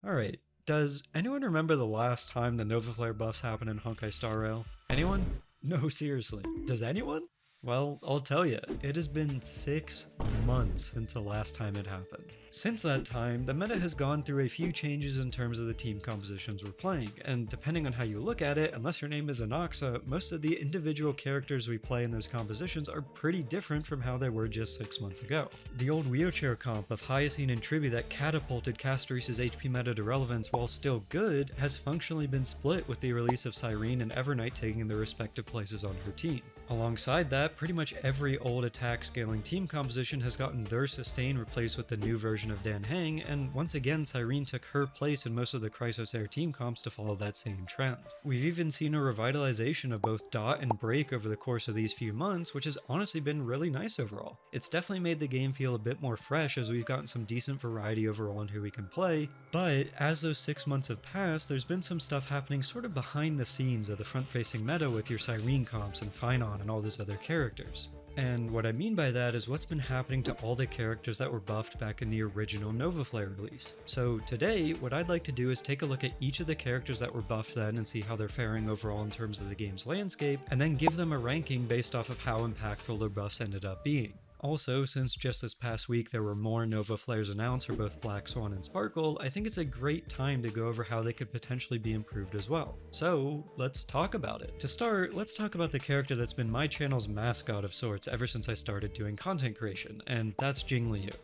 Alright, does anyone remember the last time the Novaflare buffs happened in Honkai Star Rail? Anyone? No, seriously. Does anyone? Well, I'll tell you, it has been 6 months since the last time it happened. Since that time, the meta has gone through a few changes in terms of the team compositions we're playing, and depending on how you look at it, unless your name is Anaxa, most of the individual characters we play in those compositions are pretty different from how they were just 6 months ago. The old wheelchair comp of Hyacine and Tribi that catapulted Castorese's HP meta to relevance while still good has functionally been split with the release of Cyrene and Evernight taking their respective places on her team. Alongside that, pretty much every old attack scaling team composition has gotten their sustain replaced with the new version of Dan Heng, and once again Cyrene took her place in most of the Chrysosaur team comps to follow that same trend. We've even seen a revitalization of both Dot and Break over the course of these few months, which has honestly been really nice overall. It's definitely made the game feel a bit more fresh as we've gotten some decent variety overall in who we can play, but as those 6 months have passed, there's been some stuff happening sort of behind the scenes of the front-facing meta with your Cyrene comps and Finon and all those other characters. And what I mean by that is what's been happening to all the characters that were buffed back in the original Novaflare release. So today, what I'd like to do is take a look at each of the characters that were buffed then and see how they're faring overall in terms of the game's landscape, and then give them a ranking based off of how impactful their buffs ended up being. Also, since just this past week there were more Novaflares announced for both Black Swan and Sparkle, I think it's a great time to go over how they could potentially be improved as well. So, let's talk about it. To start, let's talk about the character that's been my channel's mascot of sorts ever since I started doing content creation, and that's Jingliu.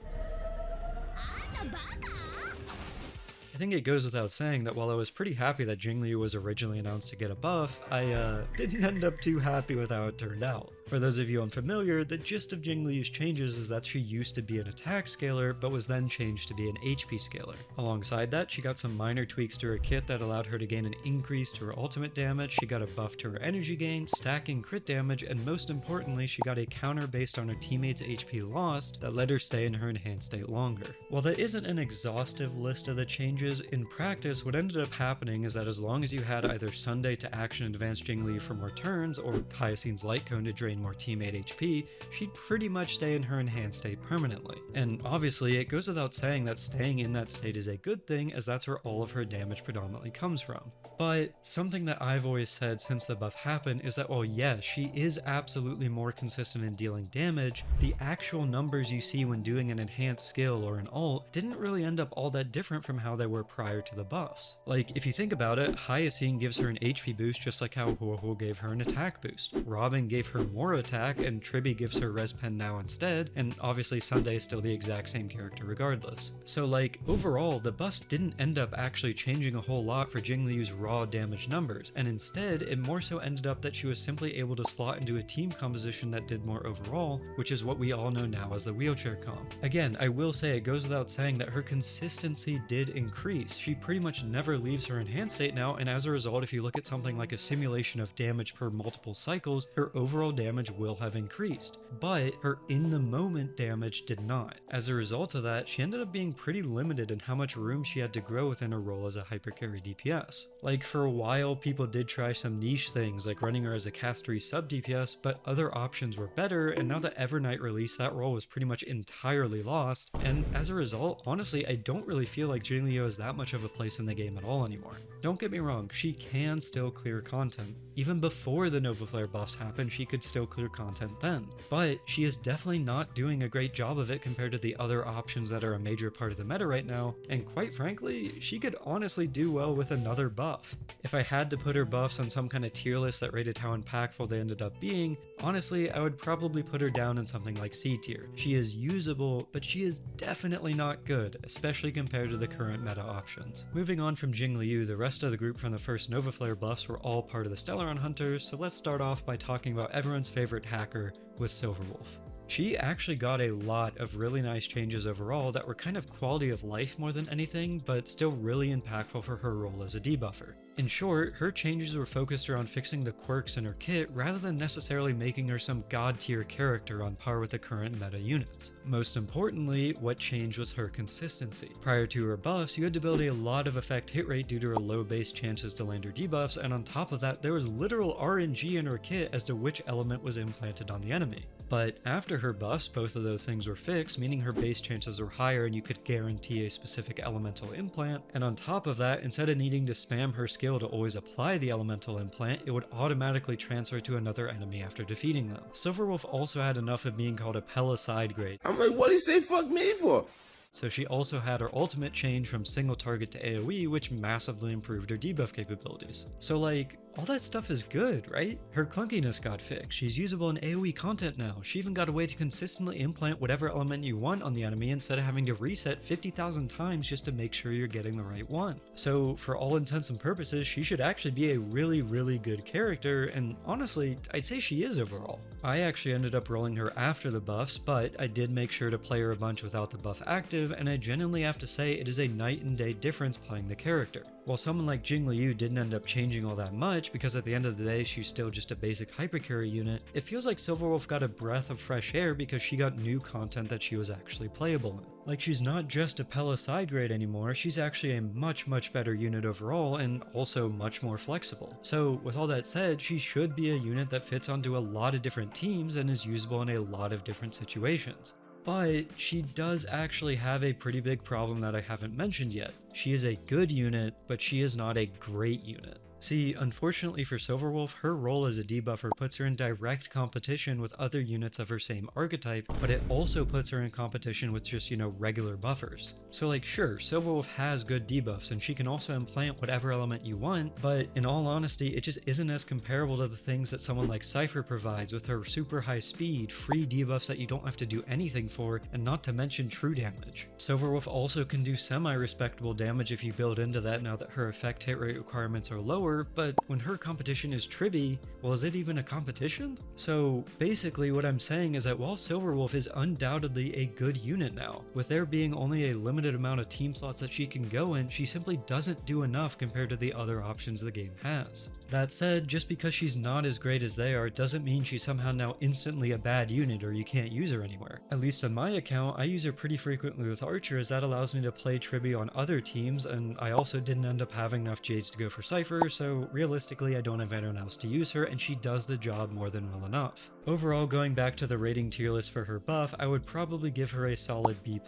I think it goes without saying that while I was pretty happy that Jingliu was originally announced to get a buff, I didn't end up too happy with how it turned out. For those of you unfamiliar, the gist of Jingliu's changes is that she used to be an attack scaler, but was then changed to be an HP scaler. Alongside that, she got some minor tweaks to her kit that allowed her to gain an increase to her ultimate damage, she got a buff to her energy gain, stacking crit damage, and most importantly, she got a counter based on her teammates' HP lost that let her stay in her enhanced state longer. While that isn't an exhaustive list of the changes, in practice, what ended up happening is that as long as you had either Sunday to action advance Jingliu for more turns, or Hyacine's Light Cone to drain more teammate HP, she'd pretty much stay in her enhanced state permanently. And obviously, it goes without saying that staying in that state is a good thing, as that's where all of her damage predominantly comes from. But something that I've always said since the buff happened is that while yes, she is absolutely more consistent in dealing damage, the actual numbers you see when doing an enhanced skill or an ult didn't really end up all that different from how they were prior to the buffs. Like, if you think about it, Hyacine gives her an HP boost just like how Hoyo gave her an attack boost. Robin gave her more attack, and Tribi gives her res pen now instead, and obviously Sunday is still the exact same character regardless. So like, overall, the buffs didn't end up actually changing a whole lot for Jingliu's raw damage numbers, and instead, it more so ended up that she was simply able to slot into a team composition that did more overall, which is what we all know now as the wheelchair comp. Again, I will say it goes without saying that her consistency did increase. She pretty much never leaves her enhanced state now, and as a result, if you look at something like a simulation of damage per multiple cycles, her overall damage will have increased, but her in the moment damage did not. As a result of that, she ended up being pretty limited in how much room she had to grow within her role as a hypercarry DPS. Like, for a while, people did try some niche things like running her as a Castory sub DPS, but other options were better, and now that Evernight released, that role was pretty much entirely lost, and as a result, honestly, I don't really feel like Jingliu has that much of a place in the game at all anymore. Don't get me wrong, she can still clear content. Even before the Novaflare buffs happened, she could still clear content then. But she is definitely not doing a great job of it compared to the other options that are a major part of the meta right now, and quite frankly, she could honestly do well with another buff. If I had to put her buffs on some kind of tier list that rated how impactful they ended up being, honestly, I would probably put her down in something like C tier. She is usable, but she is definitely not good, especially compared to the current meta options. Moving on from Jingliu, the rest of the group from the first Novaflare buffs were all part of the Stellaron Hunters, so let's start off by talking about everyone's favorite hacker with Silverwolf. She actually got a lot of really nice changes overall that were kind of quality of life more than anything, but still really impactful for her role as a debuffer. In short, her changes were focused around fixing the quirks in her kit rather than necessarily making her some god tier character on par with the current meta units. Most importantly, what changed was her consistency. Prior to her buffs, you had to build a lot of effect hit rate due to her low base chances to land her debuffs, and on top of that, there was literal RNG in her kit as to which element was implanted on the enemy. But after after her buffs, both of those things were fixed, meaning her base chances were higher and you could guarantee a specific elemental implant. And on top of that, instead of needing to spam her skill to always apply the elemental implant, it would automatically transfer to another enemy after defeating them. Silverwolf also had enough of being called a Pella side grade. I'm like, what do you say fuck me for? So she also had her ultimate change from single target to AoE, which massively improved her debuff capabilities. So like, all that stuff is good, right? Her clunkiness got fixed, she's usable in AoE content now, she even got a way to consistently implant whatever element you want on the enemy instead of having to reset 50,000 times just to make sure you're getting the right one. So for all intents and purposes, she should actually be a really good character, and honestly, I'd say she is overall. I actually ended up rolling her after the buffs, but I did make sure to play her a bunch without the buff active, and I genuinely have to say it is a night and day difference playing the character. While someone like Jingliu didn't end up changing all that much, because at the end of the day she's still just a basic hypercarry unit, it feels like Silverwolf got a breath of fresh air because she got new content that she was actually playable in. Like, she's not just a Pella side grade anymore, she's actually a much better unit overall and also much more flexible. So with all that said, she should be a unit that fits onto a lot of different teams and is usable in a lot of different situations. But she does actually have a pretty big problem that I haven't mentioned yet. She is a good unit, but she is not a great unit. See, unfortunately for Silverwolf, her role as a debuffer puts her in direct competition with other units of her same archetype, but it also puts her in competition with just, regular buffers. So like, sure, Silverwolf has good debuffs and she can also implant whatever element you want, but in all honesty, it just isn't as comparable to the things that someone like Cypher provides with her super high speed, free debuffs that you don't have to do anything for, and not to mention true damage. Silverwolf also can do semi-respectable damage if you build into that now that her effect hit rate requirements are lower, but when her competition is Tribby, well, is it even a competition? So basically what I'm saying is that while Silverwolf is undoubtedly a good unit now, with there being only a limited amount of team slots that she can go in, she simply doesn't do enough compared to the other options the game has. That said, just because she's not as great as they are doesn't mean she's somehow now instantly a bad unit or you can't use her anywhere. At least on my account, I use her pretty frequently with Archer, as that allows me to play Tribby on other teams, and I also didn't end up having enough Jades to go for Cypher, so realistically I don't have anyone else to use her, and she does the job more than well enough. Overall, going back to the rating tier list for her buff, I would probably give her a solid B+.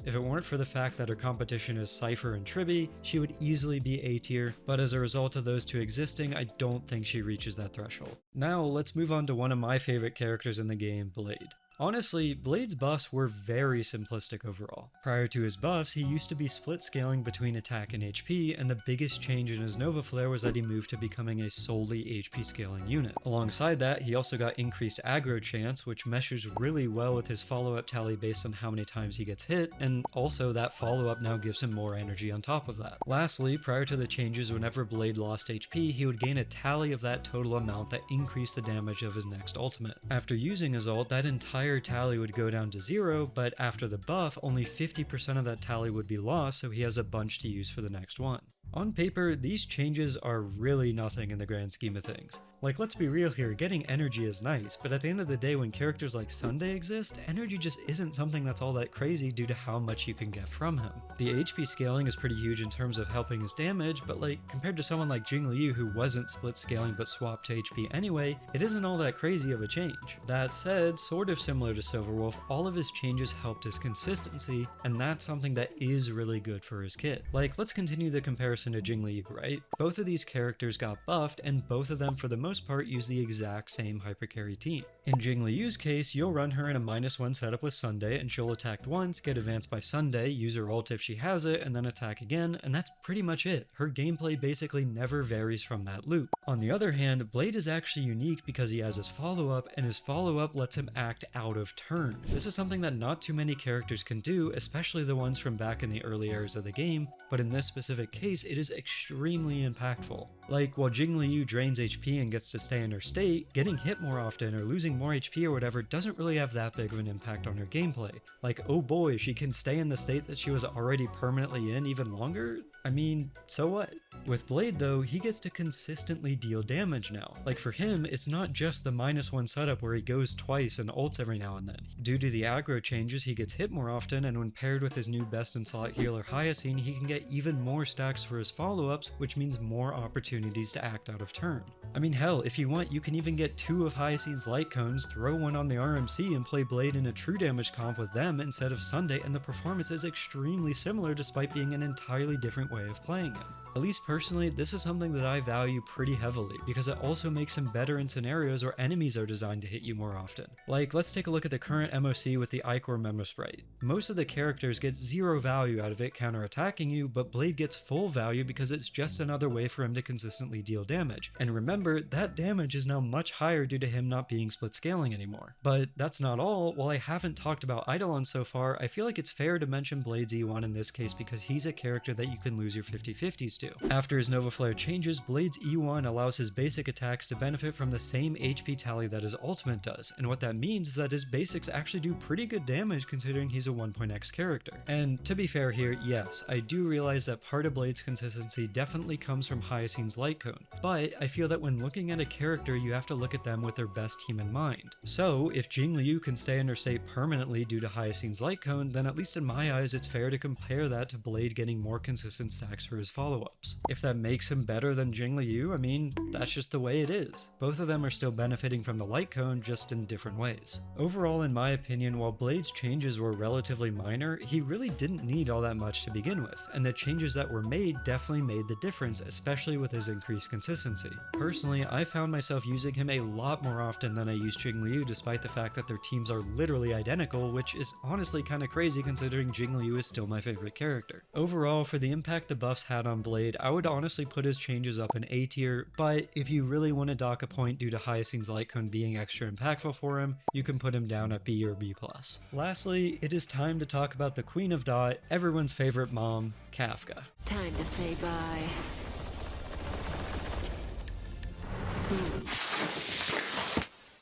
If it weren't for the fact that her competition is Cypher and Tribby, she would easily be A tier, but as a result of those two existing, I don't think she reaches that threshold. Now, let's move on to one of my favorite characters in the game, Blade. Honestly, Blade's buffs were very simplistic overall. Prior to his buffs, he used to be split scaling between attack and HP, and the biggest change in his Novaflare was that he moved to becoming a solely HP scaling unit. Alongside that, he also got increased aggro chance, which meshes really well with his follow-up tally based on how many times he gets hit, and also that follow-up now gives him more energy on top of that. Lastly, prior to the changes, whenever Blade lost HP, he would gain a tally of that total amount that increased the damage of his next ultimate. After using his ult, that entire tally would go down to 0, but after the buff, only 50% of that tally would be lost, so he has a bunch to use for the next one. On paper, these changes are really nothing in the grand scheme of things. Like, let's be real here, getting energy is nice, but at the end of the day, when characters like Sunday exist, energy just isn't something that's all that crazy due to how much you can get from him. The HP scaling is pretty huge in terms of helping his damage, but like, compared to someone like Jingliu who wasn't split scaling but swapped to HP anyway, it isn't all that crazy of a change. That said, sort of similar to Silverwolf, all of his changes helped his consistency, and that's something that is really good for his kit. Like, let's continue the comparison to Jingliu, right? Both of these characters got buffed, and both of them for the most part use the exact same hypercarry team. In Jingliu's case, you'll run her in a -1 setup with Sunday, and she'll attack once, get advanced by Sunday, use her ult if she has it, and then attack again, and that's pretty much it. Her gameplay basically never varies from that loop. On the other hand, Blade is actually unique because he has his follow-up, and his follow-up lets him act out of turn. This is something that not too many characters can do, especially the ones from back in the early eras of the game, but in this specific case, it is extremely impactful. Like, while Jingliu drains HP and gets to stay in her state, getting hit more often or losing more HP or whatever doesn't really have that big of an impact on her gameplay. Like, oh boy, she can stay in the state that she was already permanently in even longer? I mean, so what? With Blade though, he gets to consistently deal damage now. Like for him, it's not just the -1 setup where he goes twice and ults every now and then. Due to the aggro changes, he gets hit more often, and when paired with his new best in slot healer Hyacine, he can get even more stacks for his follow-ups, which means more opportunities to act out of turn. I mean hell, if you want, you can even get 2 of Hyacine's light cones, throw one on the RMC and play Blade in a true damage comp with them instead of Sunday, and the performance is extremely similar despite being an entirely different way of playing him. At least personally, this is something that I value pretty heavily, because it also makes him better in scenarios where enemies are designed to hit you more often. Like, let's take a look at the current MOC with the Ichor Memo Sprite. Most of the characters get 0 value out of it counterattacking you, but Blade gets full value because it's just another way for him to consistently deal damage. And remember, that damage is now much higher due to him not being split scaling anymore. But that's not all. While I haven't talked about Eidolon so far, I feel like it's fair to mention Blade's E1 in this case because he's a character that you can lose your 50/50s to. After his Novaflare changes, Blade's E1 allows his basic attacks to benefit from the same HP tally that his ultimate does, and what that means is that his basics actually do pretty good damage considering he's a 1.x character. And to be fair here, yes, I do realize that part of Blade's consistency definitely comes from Hyacine's Light Cone, but I feel that when looking at a character, you have to look at them with their best team in mind. So if Jingliu can stay in her state permanently due to Hyacine's Light Cone, then at least in my eyes it's fair to compare that to Blade getting more consistent stacks for his follow-ups. If that makes him better than Jingliu, I mean, that's just the way it is. Both of them are still benefiting from the Light Cone, just in different ways. Overall, in my opinion, while Blade's changes were relatively minor, he really didn't need all that much to begin with, and the changes that were made definitely made the difference, especially with his increased consistency. Personally, I found myself using him a lot more often than I used Jingliu, despite the fact that their teams are literally identical, which is honestly kinda crazy considering Jingliu is still my favorite character. Overall, for the impact the buffs had on Blade, I would honestly put his changes up in A tier, but if you really want to dock a point due to Hyacine's Light Cone being extra impactful for him, you can put him down at B or B+. Lastly, it is time to talk about the Queen of Dot, everyone's favorite mom, Kafka. Time to say bye.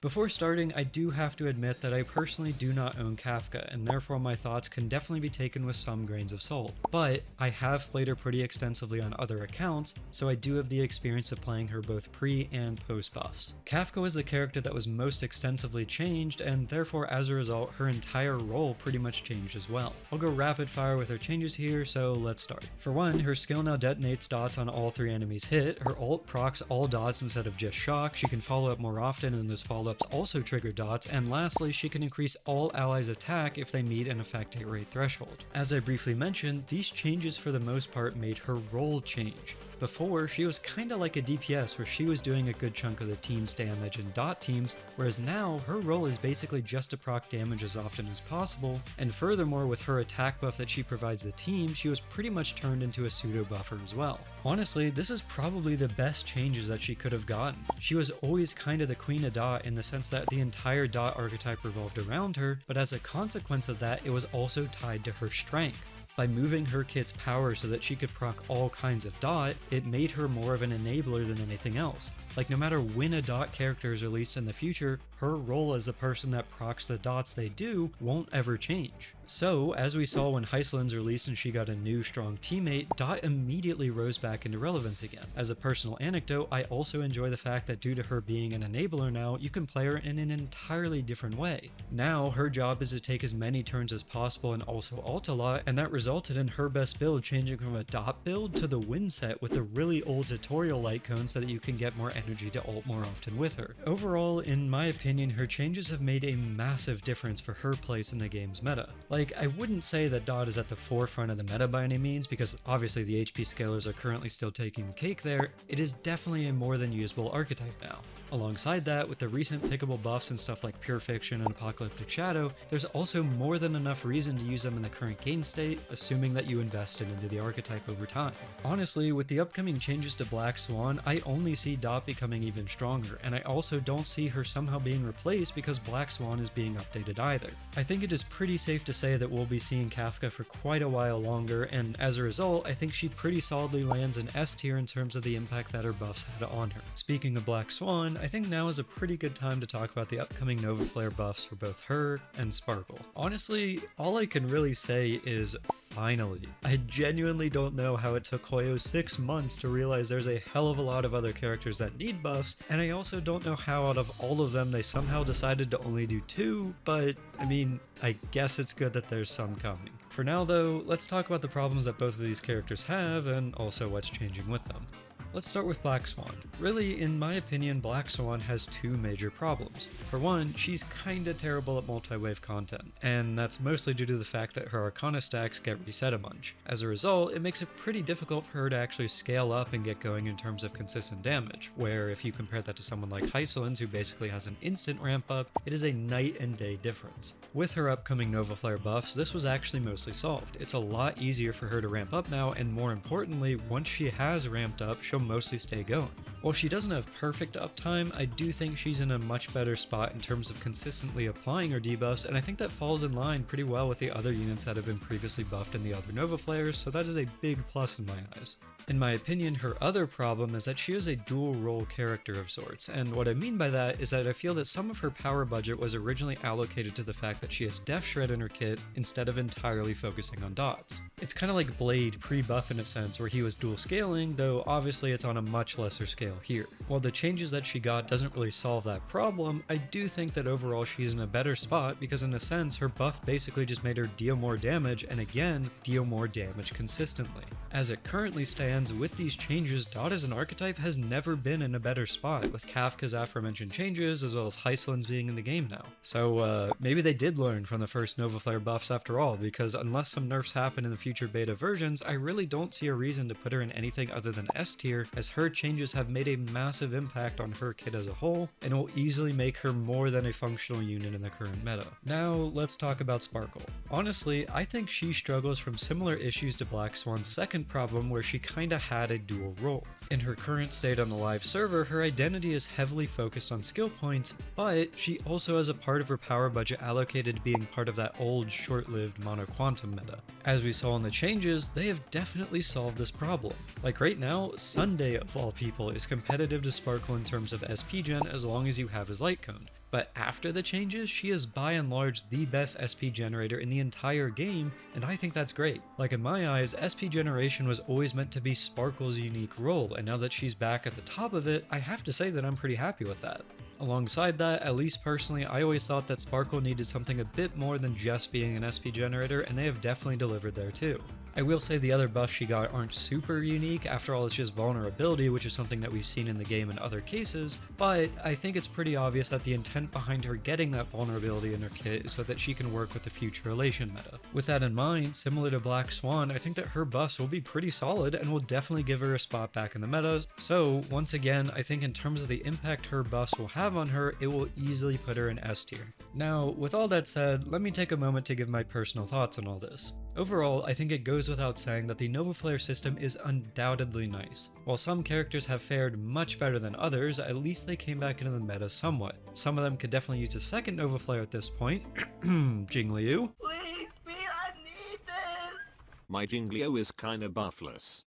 Before starting, I do have to admit that I personally do not own Kafka, and therefore my thoughts can definitely be taken with some grains of salt. But I have played her pretty extensively on other accounts, so I do have the experience of playing her both pre and post buffs. Kafka was the character that was most extensively changed, and therefore as a result, her entire role pretty much changed as well. I'll go rapid fire with her changes here, so let's start. For one, her skill now detonates dots on all 3 enemies hit, her ult procs all dots instead of just shock, she can follow up more often and those follow-ups also trigger dots, and lastly, she can increase all allies' attack if they meet an effect hit rate threshold. As I briefly mentioned, these changes for the most part made her role change. Before, she was kinda like a DPS where she was doing a good chunk of the team's damage in dot teams, whereas now her role is basically just to proc damage as often as possible, and furthermore with her attack buff that she provides the team, she was pretty much turned into a pseudo buffer as well. Honestly, this is probably the best changes that she could have gotten. She was always kinda the queen of dot in the sense that the entire dot archetype revolved around her, but as a consequence of that, it was also tied to her strength. By moving her kit's power so that she could proc all kinds of dot, it made her more of an enabler than anything else. Like no matter when a dot character is released in the future, her role as the person that procs the dots they do won't ever change. So, as we saw when Heislin's released and she got a new strong teammate, Dot immediately rose back into relevance again. As a personal anecdote, I also enjoy the fact that due to her being an enabler now, you can play her in an entirely different way. Now, her job is to take as many turns as possible and also ult a lot, and that resulted in her best build changing from a Dot build to the win set with the really old tutorial light cone so that you can get more energy to ult more often with her. Overall, in my opinion, her changes have made a massive difference for her place in the game's meta. Like, I wouldn't say that Dot is at the forefront of the meta by any means, because obviously the HP scalers are currently still taking the cake there. It is definitely a more than usable archetype now. Alongside that, with the recent pickable buffs and stuff like Pure Fiction and Apocalyptic Shadow, there's also more than enough reason to use them in the current game state, assuming that you invested into the archetype over time. Honestly, with the upcoming changes to Black Swan, I only see Dot becoming even stronger, and I also don't see her somehow being replaced because Black Swan is being updated either. I think it is pretty safe to say that we'll be seeing Kafka for quite a while longer, and as a result, I think she pretty solidly lands in S tier in terms of the impact that her buffs had on her. Speaking of Black Swan, I think now is a pretty good time to talk about the upcoming Novaflare buffs for both her and Sparkle. Honestly, all I can really say is finally. I genuinely don't know how it took Hoyo 6 months to realize there's a hell of a lot of other characters that need buffs, and I also don't know how out of all of them they somehow decided to only do 2, but I mean, I guess it's good that there's some coming. For now though, let's talk about the problems that both of these characters have, and also what's changing with them. Let's start with Black Swan. Really, in my opinion, Black Swan has 2 major problems. For one, she's kinda terrible at multi-wave content, and that's mostly due to the fact that her Arcana stacks get reset a bunch. As a result, it makes it pretty difficult for her to actually scale up and get going in terms of consistent damage, where if you compare that to someone like Hysolins, who basically has an instant ramp up, it is a night and day difference. With her upcoming Novaflare buffs, this was actually mostly solved. It's a lot easier for her to ramp up now, and more importantly, once she has ramped up, she'll mostly stay going. While she doesn't have perfect uptime, I do think she's in a much better spot in terms of consistently applying her debuffs, and I think that falls in line pretty well with the other units that have been previously buffed in the other Novaflares, so that is a big plus in my eyes. In my opinion, her other problem is that she is a dual role character of sorts, and what I mean by that is that I feel that some of her power budget was originally allocated to the fact that she has Death Shred in her kit instead of entirely focusing on dots. It's kinda like Blade pre-buff in a sense, where he was dual scaling, though obviously it's on a much lesser scale here. While the changes that she got doesn't really solve that problem, I do think that overall she's in a better spot because in a sense her buff basically just made her deal more damage, and again, deal more damage consistently. As it currently stands, with these changes, Dot as an archetype has never been in a better spot, with Kafka's aforementioned changes as well as Hysolins being in the game now. So maybe they did learn from the first Novaflare buffs after all, because unless some nerfs happen in the future beta versions, I really don't see a reason to put her in anything other than S tier, as her changes have made a massive impact on her kit as a whole, and will easily make her more than a functional unit in the current meta. Now, let's talk about Sparkle. Honestly, I think she struggles from similar issues to Black Swan's second problem, where she kinda had a dual role. In her current state on the live server, her identity is heavily focused on skill points, but she also has a part of her power budget allocated to being part of that old, short-lived mono-quantum meta. As we saw in the changes, they have definitely solved this problem. Like right now, Sunday of all people is competitive to Sparkle in terms of SP gen as long as you have his light cone. But after the changes, she is by and large the best SP generator in the entire game, and I think that's great. Like in my eyes, SP generation was always meant to be Sparkle's unique role, and now that she's back at the top of it, I have to say that I'm pretty happy with that. Alongside that, at least personally, I always thought that Sparkle needed something a bit more than just being an SP generator, and they have definitely delivered there too. I will say the other buffs she got aren't super unique, after all it's just vulnerability, which is something that we've seen in the game in other cases, but I think it's pretty obvious that the intent behind her getting that vulnerability in her kit is so that she can work with the future Elation meta. With that in mind, similar to Black Swan, I think that her buffs will be pretty solid and will definitely give her a spot back in the meta, so once again, I think in terms of the impact her buffs will have on her, it will easily put her in S tier. Now, with all that said, let me take a moment to give my personal thoughts on all this. Overall, I think it goes without saying that the Novaflare system is undoubtedly nice. While some characters have fared much better than others, at least they came back into the meta somewhat. Some of them could definitely use a second Novaflare at this point. Jingliu. Please, Pete, I need this! My Jingliu is kinda buffless.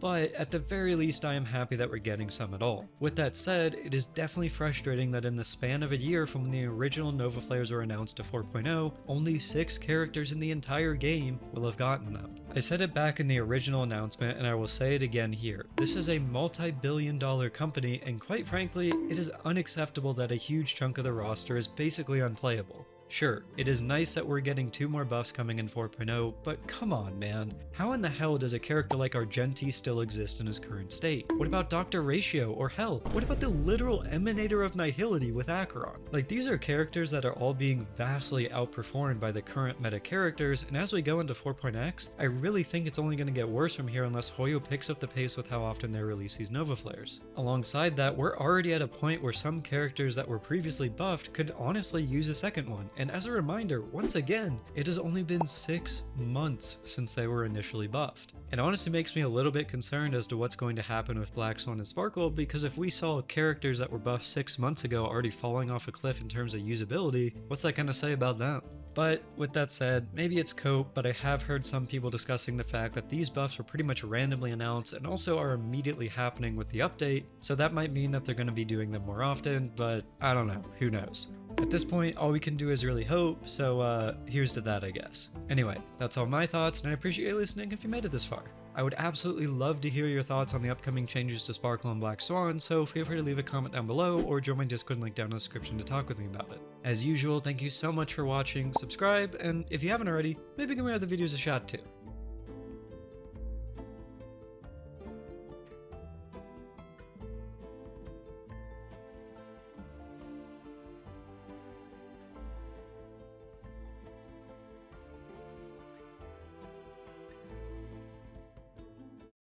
But at the very least, I am happy that we're getting some at all. With that said, it is definitely frustrating that in the span of a year from when the original Novaflares were announced to 4.0, only 6 characters in the entire game will have gotten them. I said it back in the original announcement, and I will say it again here. This is a multi-billion-dollar company, and quite frankly, it is unacceptable that a huge chunk of the roster is basically unplayable. Sure, it is nice that we're getting 2 more buffs coming in 4.0, but come on, man. How in the hell does a character like Argenti still exist in his current state? What about Dr. Ratio, or hell, what about the literal Emanator of Nihility with Acheron? Like, these are characters that are all being vastly outperformed by the current meta characters, and as we go into 4.x, I really think it's only going to get worse from here unless Hoyo picks up the pace with how often they release these Novaflares. Alongside that, we're already at a point where some characters that were previously buffed could honestly use a second one, and as a reminder, once again, it has only been 6 months since they were initially buffed. It honestly makes me a little bit concerned as to what's going to happen with Black Swan and Sparkle, because if we saw characters that were buffed 6 months ago already falling off a cliff in terms of usability, what's that going to say about them? But with that said, maybe it's cope, but I have heard some people discussing the fact that these buffs were pretty much randomly announced and also are immediately happening with the update, so that might mean that they're going to be doing them more often, but I don't know, who knows. At this point, all we can do is really hope, so here's to that, I guess. Anyway, that's all my thoughts, and I appreciate you listening if you made it this far. I would absolutely love to hear your thoughts on the upcoming changes to Sparkle and Black Swan, so feel free to leave a comment down below or join my Discord link down in the description to talk with me about it. As usual, thank you so much for watching, subscribe, and if you haven't already, maybe give my other videos a shot too.